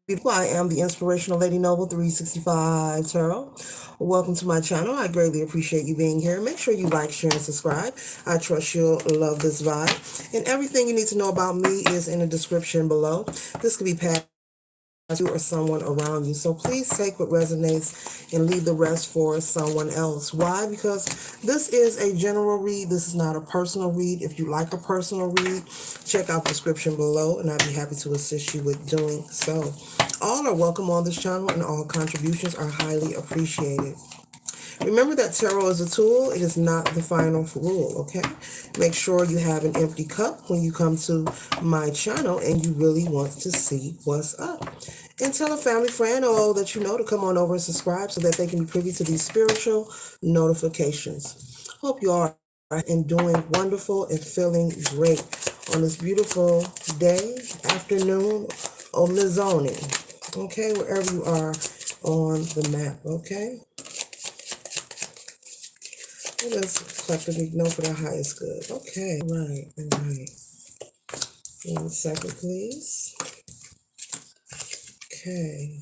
Beautiful. I am the Inspirational Lady Noble 365 Tarot. Welcome to my channel. I greatly appreciate you being here. Make sure you like, share, and subscribe. I trust you'll love this vibe. And everything you need to know about me is in the description below. This could be passed you or someone around you. So please take what resonates and leave the rest for someone else. Why? Because this is a general read. This is not a personal read. If you like a personal read, check out the description below and I'd be happy to assist you with doing so. All are welcome on this channel and all contributions are highly appreciated. Remember that tarot is a tool. It is not the final rule, okay? Make sure you have an empty cup when you come to my channel and you really want to see what's up. And tell a family friend or all that you know to come on over and subscribe so that they can be privy to these spiritual notifications. Hope you are and doing wonderful and feeling great on this beautiful day, afternoon, or mid-zoning, okay? Wherever you are on the map, okay? Let's collectively know for the highest good. Okay, right, all right. 1 second, please. Okay.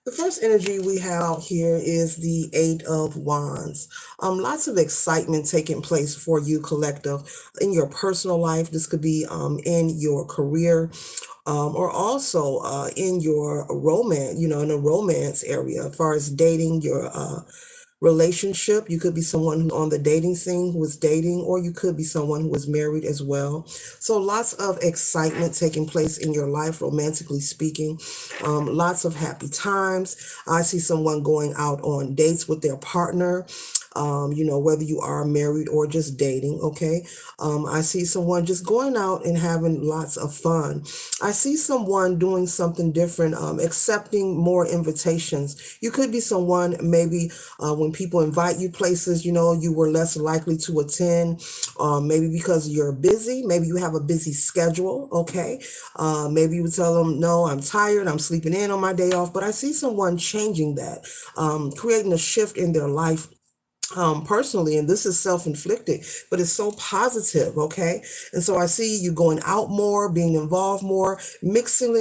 The first energy we have here is the Eight of Wands. Lots of excitement taking place for you, collective, in your personal life. This could be in your career, or also in your romance, in the romance area, as far as dating, your relationship. You could be someone who on the dating scene who is dating, or you could be someone who is married as well. So lots of excitement taking place in your life, romantically speaking. Lots of happy times. I see someone going out on dates with their partner. Whether you are married or just dating, okay? I see someone just going out and having lots of fun. I see someone doing something different, accepting more invitations. You could be someone maybe when people invite you places, you were less likely to attend, maybe because you're busy, maybe you have a busy schedule, okay? Maybe you would tell them, no, I'm tired, I'm sleeping in on my day off, but I see someone changing that, creating a shift in their life personally, and this is self-inflicted, but it's so positive, okay? And so I see you going out more, being involved more, mixing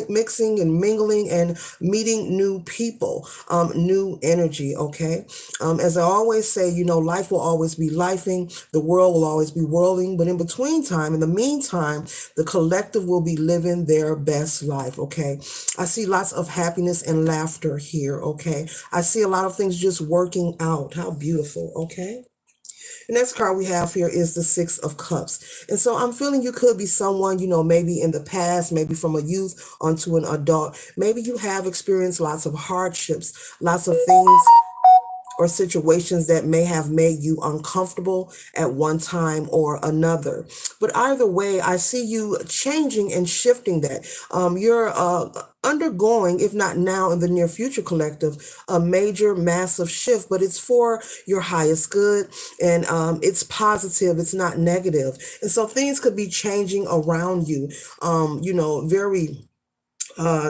and mingling and meeting new people, new energy, okay? As I always say, life will always be lifing, the world will always be whirling, but in the meantime, the collective will be living their best life, okay? I see lots of happiness and laughter here, okay? I see a lot of things just working out. How beautiful, okay? The next card we have here is the Six of Cups. And so I'm feeling you could be someone, maybe in the past, maybe from a youth onto an adult. Maybe you have experienced lots of hardships, lots of things or situations that may have made you uncomfortable at one time or another. But either way, I see you changing and shifting that. You're undergoing, if not now in the near future, collective, a major, massive shift, but it's for your highest good, and it's positive, it's not negative. And so things could be changing around you, very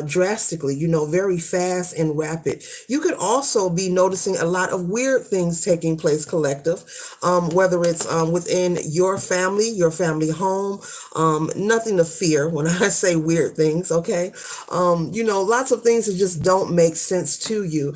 drastically, very fast and rapid. You could also be noticing a lot of weird things taking place, collective, whether it's within your family home, nothing to fear when I say weird things, okay? Lots of things that just don't make sense to you.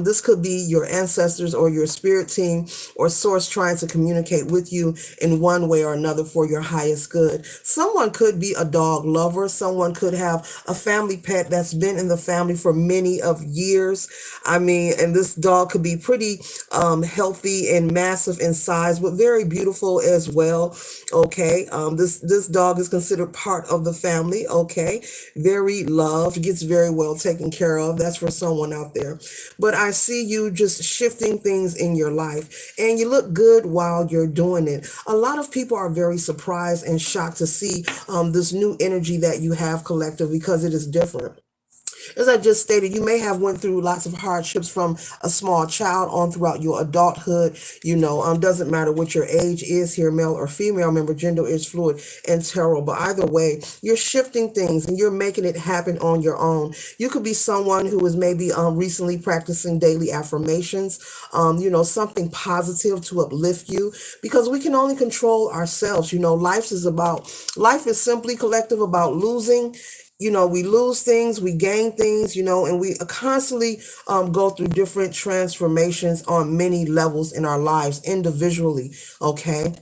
This could be your ancestors or your spirit team or source trying to communicate with you in one way or another for your highest good. Someone could be a dog lover. Someone could have a family pet that's been in the family for many of years. And this dog could be pretty healthy and massive in size, but very beautiful as well. Okay, this dog is considered part of the family. Okay, very loved, gets very well taken care of. That's for someone out there. But I see you just shifting things in your life, and you look good while you're doing it. A lot of people are very surprised and shocked to see this new energy that you have, collective, because it is different. As I just stated, you may have went through lots of hardships from a small child on throughout your adulthood. Doesn't matter what your age is here, male or female. Remember, gender is fluid and tarot. But either way, you're shifting things and you're making it happen on your own. You could be someone who is maybe recently practicing daily affirmations, something positive to uplift you, because we can only control ourselves. Life is simply collective about losing. We lose things, we gain things, and we constantly go through different transformations on many levels in our lives individually. Okay.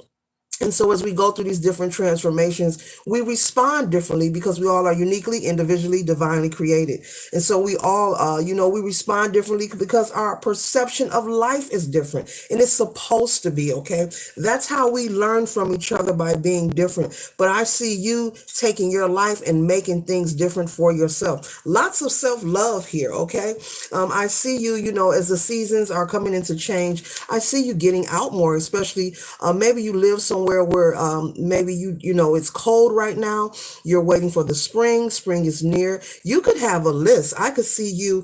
And so as we go through these different transformations, we respond differently because we all are uniquely, individually, divinely created. And so we all, we respond differently because our perception of life is different, and it's supposed to be, okay? That's how we learn from each other, by being different. But I see you taking your life and making things different for yourself. Lots of self-love here, okay? I see you, as the seasons are coming into change, I see you getting out more, especially maybe you live somewhere where maybe it's cold right now. You're waiting for the spring. Spring is near. You could have a list. I could see you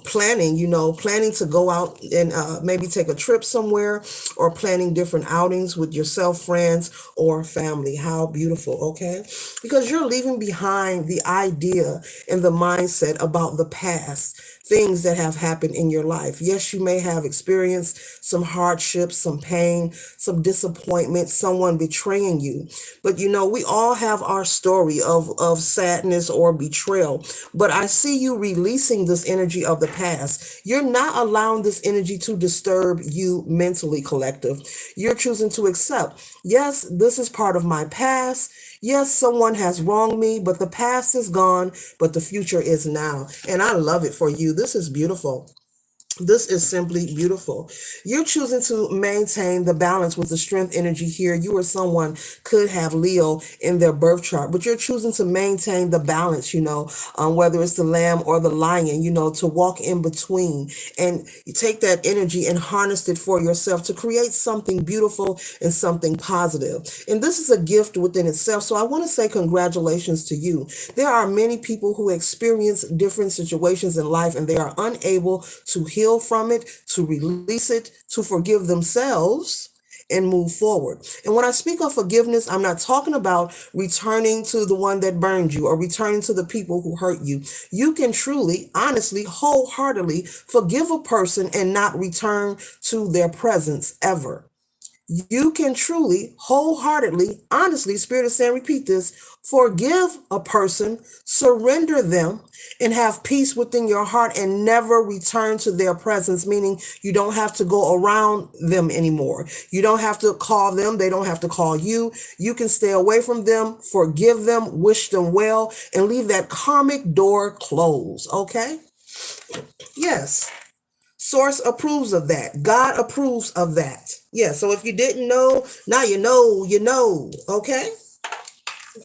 planning to go out and maybe take a trip somewhere, or planning different outings with yourself, friends, or family. How beautiful, okay? Because you're leaving behind the idea and the mindset about the past, things that have happened in your life. Yes, you may have experienced some hardships, some pain, some disappointment, someone betraying you. But we all have our story of sadness or betrayal. But I see you releasing this energy of the past. You're not allowing this energy to disturb you mentally, collective. You're choosing to accept, yes, this is part of my past. Yes, someone has wronged me, but the past is gone, but the future is now. And I love it for you. This is beautiful. This is simply beautiful. You're choosing to maintain the balance with the strength energy here. You or someone could have Leo in their birth chart, but you're choosing to maintain the balance, whether it's the lamb or the lion, to walk in between. And you take that energy and harness it for yourself to create something beautiful and something positive. And this is a gift within itself. So I want to say congratulations to you. There are many people who experience different situations in life and they are unable to heal from it, to release it, to forgive themselves and move forward. And when I speak of forgiveness, I'm not talking about returning to the one that burned you or returning to the people who hurt you. You can truly, honestly, wholeheartedly forgive a person and not return to their presence ever. You can truly, wholeheartedly, honestly, Spirit is saying, repeat this, forgive a person, surrender them, and have peace within your heart and never return to their presence, meaning you don't have to go around them anymore. You don't have to call them. They don't have to call you. You can stay away from them, forgive them, wish them well, and leave that karmic door closed, okay? Yes. Source approves of that. God approves of that. Yeah, so if you didn't know, now you know, okay?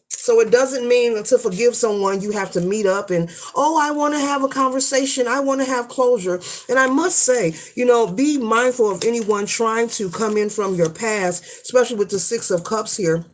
So it doesn't mean to forgive someone you have to meet up and, oh, I want to have a conversation. I want to have closure. And I must say, be mindful of anyone trying to come in from your past, especially with the Six of Cups here.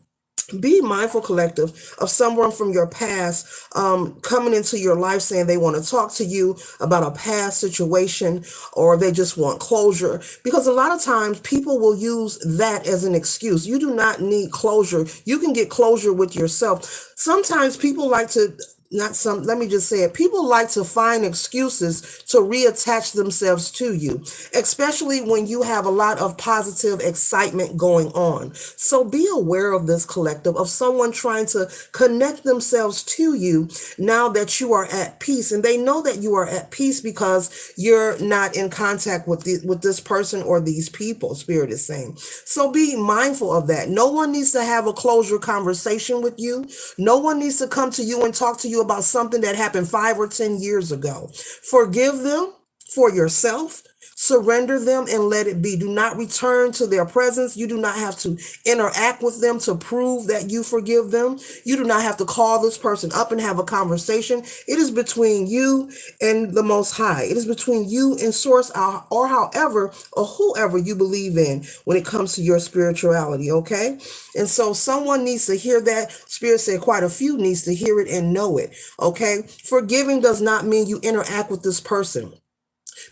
Be mindful, collective, of someone from your past coming into your life saying they want to talk to you about a past situation, or they just want closure. Because a lot of times people will use that as an excuse. You do not need closure. You can get closure with yourself. Sometimes people like to let me just say it. People like to find excuses to reattach themselves to you, especially when you have a lot of positive excitement going on. So be aware of this, collective, of someone trying to connect themselves to you now that you are at peace. And they know that you are at peace because you're not in contact with this person or these people, Spirit is saying. So be mindful of that. No one needs to have a closure conversation with you. No one needs to come to you and talk to you about something that happened 5 or 10 years ago. Forgive them for yourself. Surrender them and let it be. Do not return to their presence. You do not have to interact with them to prove that you forgive them. You do not have to call this person up and have a conversation. It is between you and the Most High. It is between you and Source, or however or whoever you believe in when it comes to your spirituality, okay? And so someone needs to hear that. Spirit said quite a few needs to hear it and know it, okay? Forgiving does not mean you interact with this person,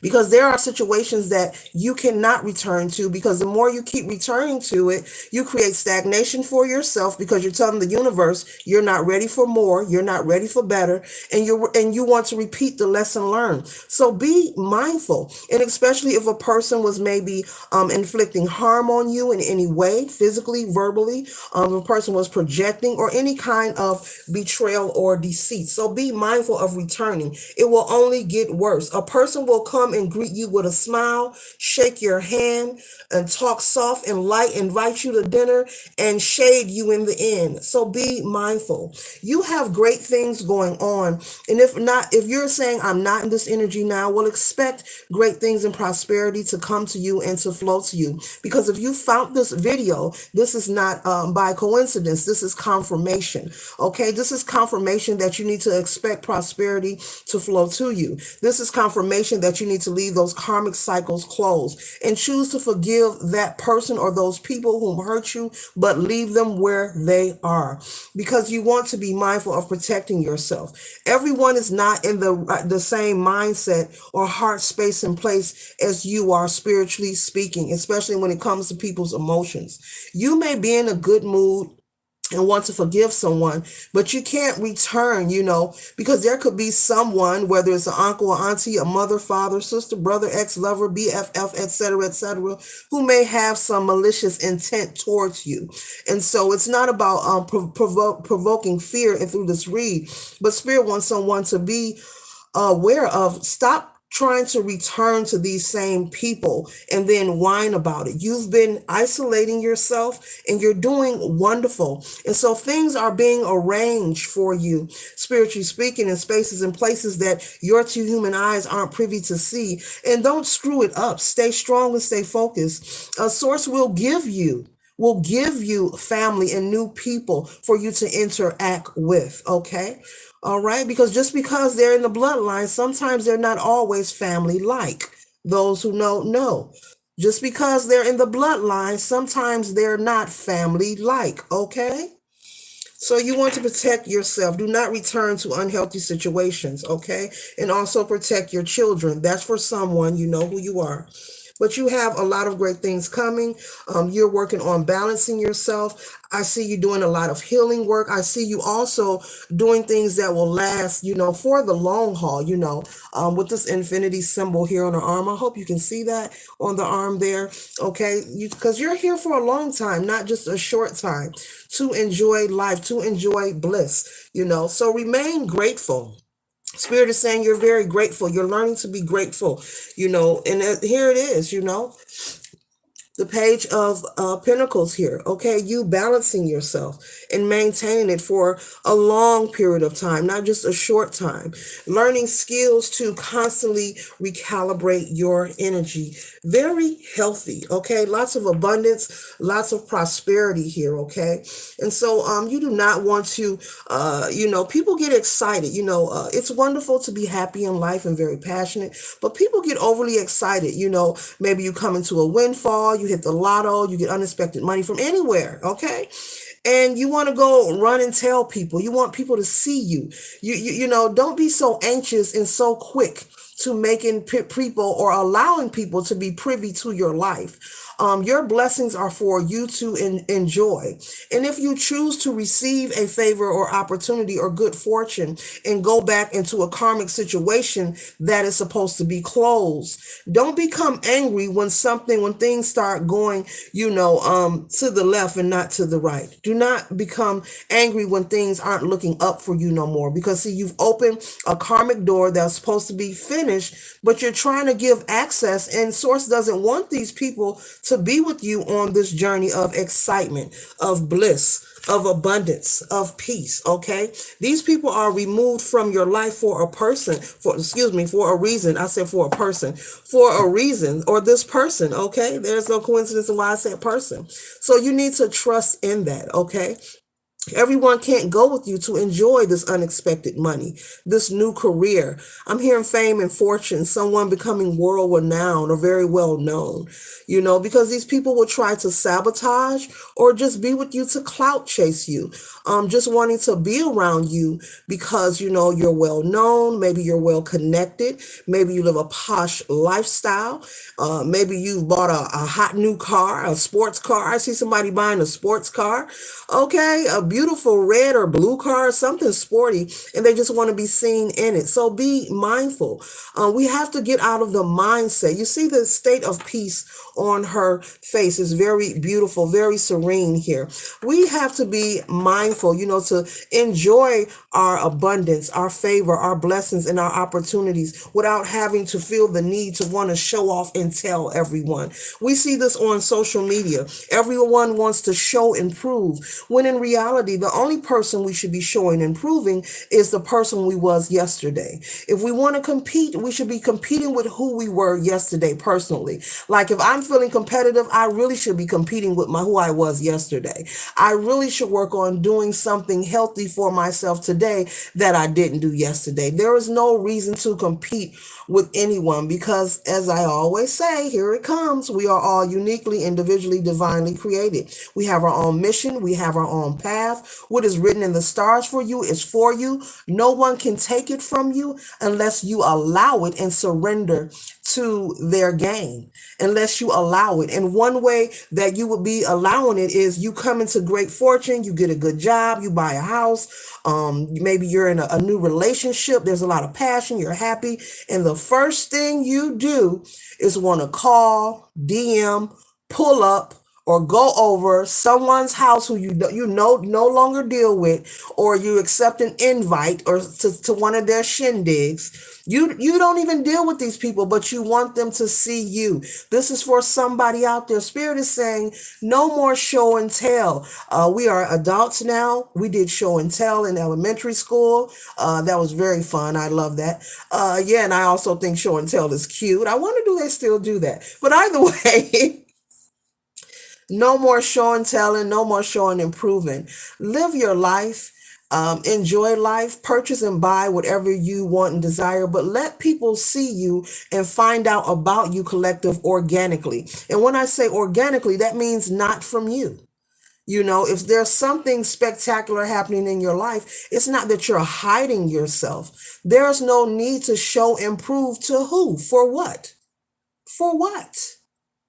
because there are situations that you cannot return to, because the more you keep returning to it, you create stagnation for yourself, because you're telling the universe you're not ready for more, you're not ready for better, and you want to repeat the lesson learned. So be mindful, and especially if a person was maybe inflicting harm on you in any way, physically, verbally, if a person was projecting, or any kind of betrayal or deceit. So be mindful of returning. It will only get worse. A person will come and greet you with a smile, shake your hand, and talk soft and light, invite you to dinner, and shade you in the end. So be mindful. You have great things going on. And if not, if you're saying, I'm not in this energy now, well, expect great things and prosperity to come to you and to flow to you. Because if you found this video, this is not by coincidence. This is confirmation. Okay, this is confirmation that you need to expect prosperity to flow to you. This is confirmation that you need to leave those karmic cycles closed and choose to forgive that person or those people who hurt you, but leave them where they are, because you want to be mindful of protecting yourself. Everyone is not in the same mindset or heart space and place as you are, spiritually speaking, especially when it comes to people's emotions. You may be in a good mood and want to forgive someone, but you can't return, because there could be someone, whether it's an uncle or auntie, a mother, father, sister, brother, ex-lover, BFF, etc., who may have some malicious intent towards you. And so it's not about provoking fear and through this read, but Spirit wants someone to be aware of. Stop trying to return to these same people and then whine about it. You've been isolating yourself and you're doing wonderful. And so things are being arranged for you, spiritually speaking, in spaces and places that your two human eyes aren't privy to see. And don't screw it up. Stay strong and stay focused. A source will give you family and new people for you to interact with, okay? All right, because just because they're in the bloodline, sometimes they're not always family like. Those who know. Just because they're in the bloodline, sometimes they're not family like, okay? So you want to protect yourself. Do not return to unhealthy situations, okay? And also protect your children. That's for someone, you know who you are. But you have a lot of great things coming. You're working on balancing yourself. I see you doing a lot of healing work. I see you also doing things that will last, for the long haul, with this infinity symbol here on the arm. I hope you can see that on the arm there, okay? Because you're here for a long time, not just a short time, to enjoy life, to enjoy bliss, So remain grateful. Spirit is saying you're very grateful. You're learning to be grateful, and here it is, the page of Pentacles here, okay? You balancing yourself and maintaining it for a long period of time, not just a short time. Learning skills to constantly recalibrate your energy. Very healthy, okay? Lots of abundance, lots of prosperity here, okay? And so you do not want to, people get excited. It's wonderful to be happy in life and very passionate, but people get overly excited. Maybe you come into a windfall, you hit the lotto, you get unexpected money from anywhere, okay? And you want to go run and tell people. You want people to see you. Don't be so anxious and so quick to making people or allowing people to be privy to your life. Your blessings are for you to enjoy. And if you choose to receive a favor or opportunity or good fortune and go back into a karmic situation that is supposed to be closed, don't become angry when things start going, to the left and not to the right. Do not become angry when things aren't looking up for you no more, because see, you've opened a karmic door that's supposed to be finished, but you're trying to give access, and Source doesn't want these people to be with you on this journey of excitement, of bliss, of abundance, of peace. Okay, these people are removed from your life for a person, for excuse me, for a reason. I said for a person, for a reason, or this person. Okay, there's no coincidence in why I said person. So you need to trust in that. Okay, everyone can't go with you to enjoy this unexpected money, this new career. I'm hearing fame and fortune, someone becoming world renowned or very well known, because these people will try to sabotage or just be with you to clout chase you, just wanting to be around you because, you're well known, maybe you're well connected, maybe you live a posh lifestyle, maybe you've bought a hot new car, a sports car. I see somebody buying a sports car. Okay, a beautiful red or blue car, something sporty, and they just want to be seen in it. So be mindful. We have to get out of the mindset. You see the state of peace on her face is very beautiful, very serene here. We have to be mindful, to enjoy our abundance, our favor, our blessings, and our opportunities without having to feel the need to want to show off and tell everyone. We see this on social media. Everyone wants to show and prove, when in reality, the only person we should be showing and proving is the person we was yesterday. If we want to compete, we should be competing with who we were yesterday personally. Like if I'm feeling competitive, I really should be competing with who I was yesterday. I really should work on doing something healthy for myself today that I didn't do yesterday. There is no reason to compete with anyone because, as I always say, here it comes. We are all uniquely, individually, divinely created. We have our own mission. We have our own path. What is written in the stars for you is for you. No one can take it from you unless you allow it and surrender to their game, unless you allow it. And one way that you would be allowing it is you come into great fortune, you get a good job, you buy a house, maybe you're in a new relationship, there's a lot of passion, you're happy, and the first thing you do is want to call, DM, pull up, or go over someone's house who you no longer deal with, or you accept an invite or to one of their shindigs. You don't even deal with these people, but you want them to see you. This is for somebody out there. Spirit is saying no more show and tell. We are adults now. We did show and tell in elementary school. That was very fun. I love that. Yeah, and I also think show and tell is cute. I wonder, do they still do that? But either way, no more show and telling, no more showing and proving. Live your life. Enjoy life, purchase and buy whatever you want and desire, but let people see you and find out about you, collective, organically. And when I say organically, that means not from you. If there's something spectacular happening in your life, it's not that you're hiding yourself. There's no need to show and prove to who, for what? For what?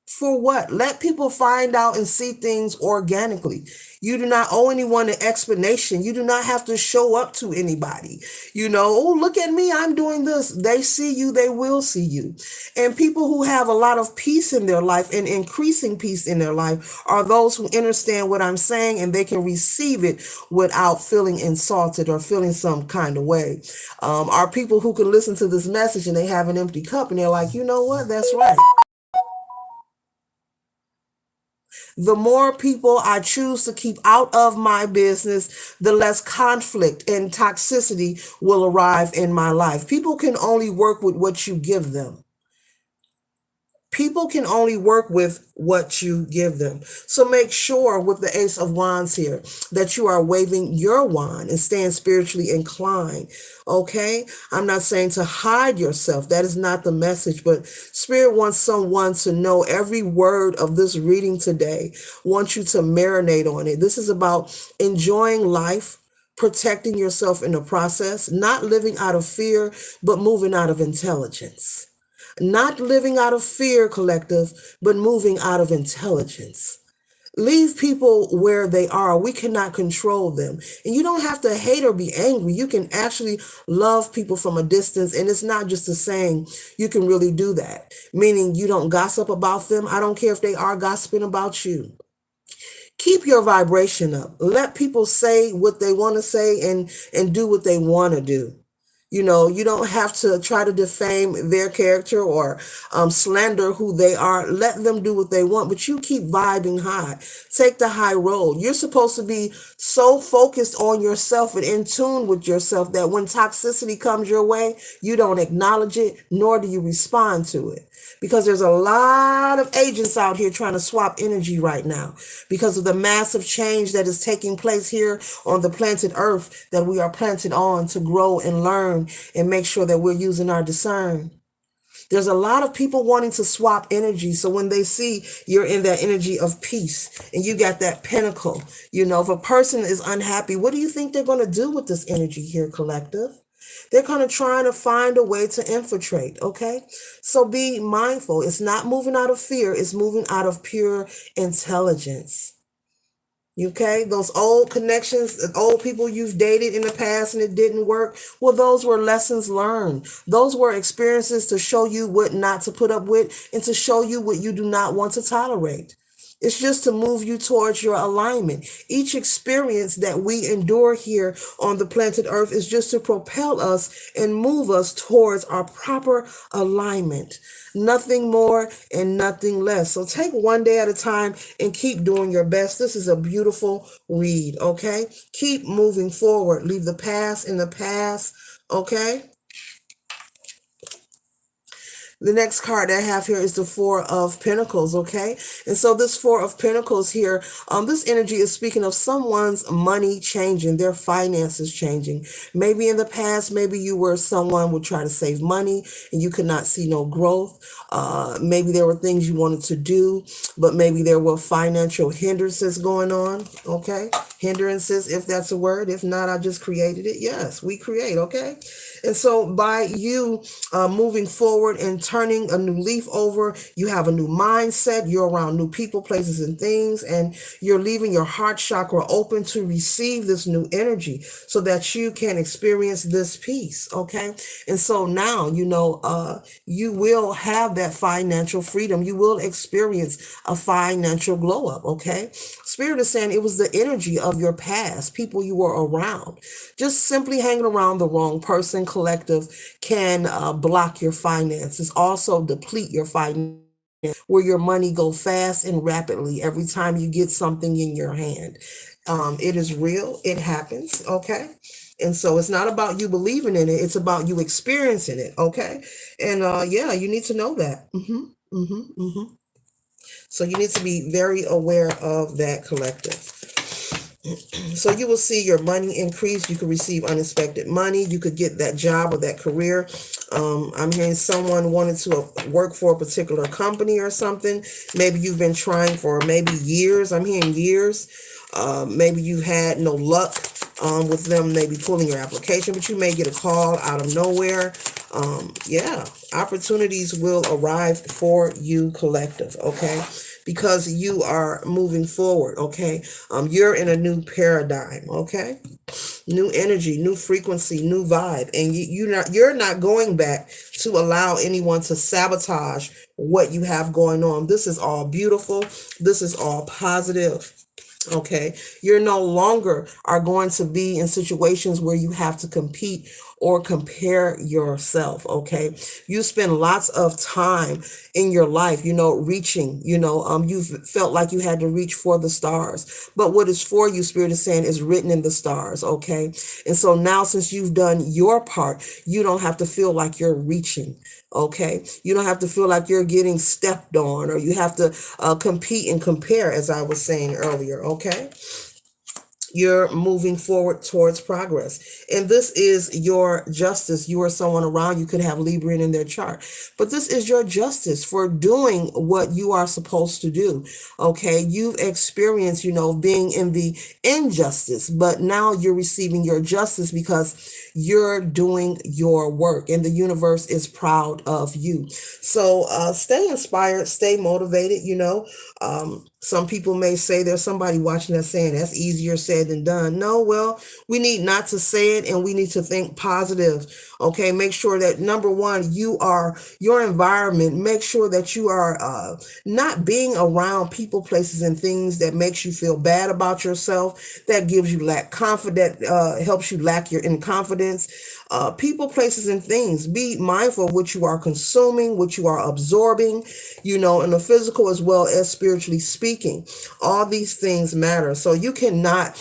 For what? Let people find out and see things organically. You do not owe anyone an explanation. You do not have to show up to anybody. Oh, look at me, I'm doing this. They see you, they will see you. And people who have a lot of peace in their life and increasing peace in their life are those who understand what I'm saying and they can receive it without feeling insulted or feeling some kind of way. Are people who can listen to this message and they have an empty cup and they're like, you know what, that's right. The more people I choose to keep out of my business, the less conflict and toxicity will arrive in my life. People can only work with what you give them. People can only work with what you give them. So make sure with the Ace of Wands here that you are waving your wand and staying spiritually inclined. Okay? I'm not saying to hide yourself. That is not the message, but Spirit wants someone to know every word of this reading today, wants you to marinate on it. This is about enjoying life, protecting yourself in the process, not living out of fear, but moving out of intelligence. Not living out of fear, collective, but moving out of intelligence. Leave people where they are. We cannot control them. And you don't have to hate or be angry. You can actually love people from a distance. And it's not just a saying. You can really do that. Meaning you don't gossip about them. I don't care if they are gossiping about you. Keep your vibration up. Let people say what they want to say and do what they want to do. You don't have to try to defame their character or slander who they are. Let them do what they want, but you keep vibing high. Take the high road. You're supposed to be so focused on yourself and in tune with yourself that when toxicity comes your way, you don't acknowledge it, nor do you respond to it. Because there's a lot of agents out here trying to swap energy right now because of the massive change that is taking place here on the planted earth that we are planted on to grow and learn and make sure that we're using our discern. There's a lot of people wanting to swap energy. So when they see you're in that energy of peace and you got that pinnacle, if a person is unhappy, what do you think they're going to do with this energy here, collective? They're kind of trying to find a way to infiltrate, okay? So be mindful. It's not moving out of fear, it's moving out of pure intelligence. Okay, those old connections, old people you've dated in the past and it didn't work. Well, those were lessons learned. Those were experiences to show you what not to put up with and to show you what you do not want to tolerate. It's just to move you towards your alignment. Each experience that we endure here on the planted earth is just to propel us and move us towards our proper alignment. Nothing more and nothing less. So take one day at a time and keep doing your best. This is a beautiful read, okay? Keep moving forward. Leave the past in the past, okay? The next card that I have here is the Four of Pentacles, okay? And so this Four of Pentacles here, this energy is speaking of someone's money changing, their finances changing. Maybe in the past, maybe you were someone who would try to save money and you could not see no growth. Maybe there were things you wanted to do, but maybe there were financial hindrances going on, okay? Hindrances, if that's a word. If not, I just created it. Yes, we create, okay? And so by you moving forward and turning a new leaf over, you have a new mindset, you're around new people, places, and things, and you're leaving your heart chakra open to receive this new energy so that you can experience this peace, okay? And so now, you will have that financial freedom. You will experience a financial glow up, okay? Spirit is saying it was the energy of your past, people you were around. Just simply hanging around the wrong person, collective, can block your finances, also deplete your finances, where your money go fast and rapidly every time you get something in your hand. It is real. It happens. Okay. And so it's not about you believing in it. It's about you experiencing it. Okay. And yeah, you need to know that. So you need to be very aware of that, collective. So you will see your money increase. You could receive unexpected money. You could get that job or that career. I'm hearing someone wanted to work for a particular company or something. Maybe you've been trying for maybe years. I'm hearing years. Maybe you had no luck with them maybe pulling your application, but you may get a call out of nowhere. Yeah, opportunities will arrive for you, collective, okay? Because you are moving forward, okay? You're in a new paradigm, okay? New energy, new frequency, new vibe, and you're not going back to allow anyone to sabotage what you have going on. This is all beautiful. This is all positive. Okay, you're no longer are going to be in situations where you have to compete or compare yourself. Okay, you spend lots of time in your life, reaching, you've felt like you had to reach for the stars, but what is for you, Spirit is saying, is written in the stars. Okay, and so now since you've done your part, you don't have to feel like you're reaching. Okay, you don't have to feel like you're getting stepped on or you have to compete and compare, as I was saying earlier. Okay, you're moving forward towards progress. And this is your justice. You or someone around you could have Libra in their chart, but this is your justice for doing what you are supposed to do. Okay, you've experienced, being in the injustice, but now you're receiving your justice because you're doing your work and the universe is proud of you. So stay inspired, stay motivated. Some people may say there's somebody watching that saying that's easier said than done. No, well, we need not to say it and we need to think positive. Okay, make sure that number one, you are your environment. Make sure that you are not being around people, places, and things that makes you feel bad about yourself, that gives you lack confidence, helps you lack your in confidence. people, places, and things. Be mindful of what you are consuming, what you are absorbing, in the physical as well as spiritually speaking. All these things matter. So you cannot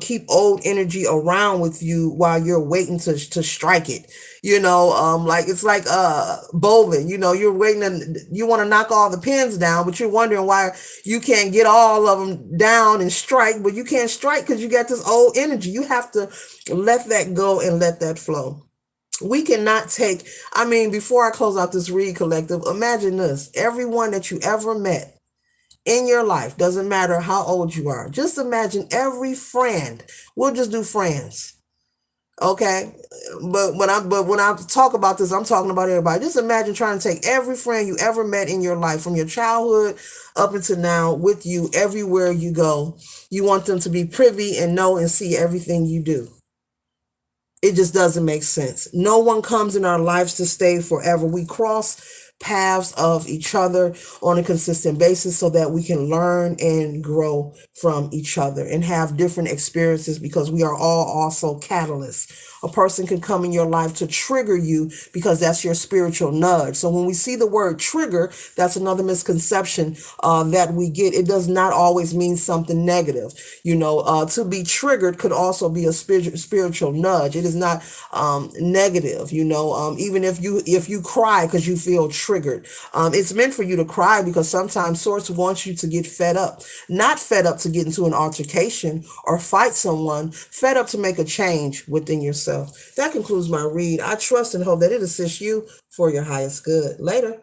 keep old energy around with you while you're waiting to strike it. Like it's like bowling. You're waiting and you want to knock all the pins down, but you're wondering why you can't get all of them down and strike, but you can't strike because you got this old energy. You have to let that go and let that flow. We cannot take, before I close out this read collective, imagine this. Everyone that you ever met in your life, doesn't matter how old you are, just imagine every friend. We'll just do friends. Okay. But when I talk about this, I'm talking about everybody. Just imagine trying to take every friend you ever met in your life from your childhood up until now with you everywhere you go. You want them to be privy and know and see everything you do. It just doesn't make sense. No one comes in our lives to stay forever. We cross paths of each other on a consistent basis so that we can learn and grow from each other and have different experiences, because we are all also catalysts. A person can come in your life to trigger you because that's your spiritual nudge. So when we see the word trigger, that's another misconception that we get. It does not always mean something negative. To be triggered could also be a spiritual nudge. It is not negative. Even if you cry because you feel triggered, it's meant for you to cry because sometimes source wants you to get fed up. Not fed up to get into an altercation or fight someone, fed up to make a change within yourself. That concludes my read. I trust and hope that it assists you for your highest good. Later.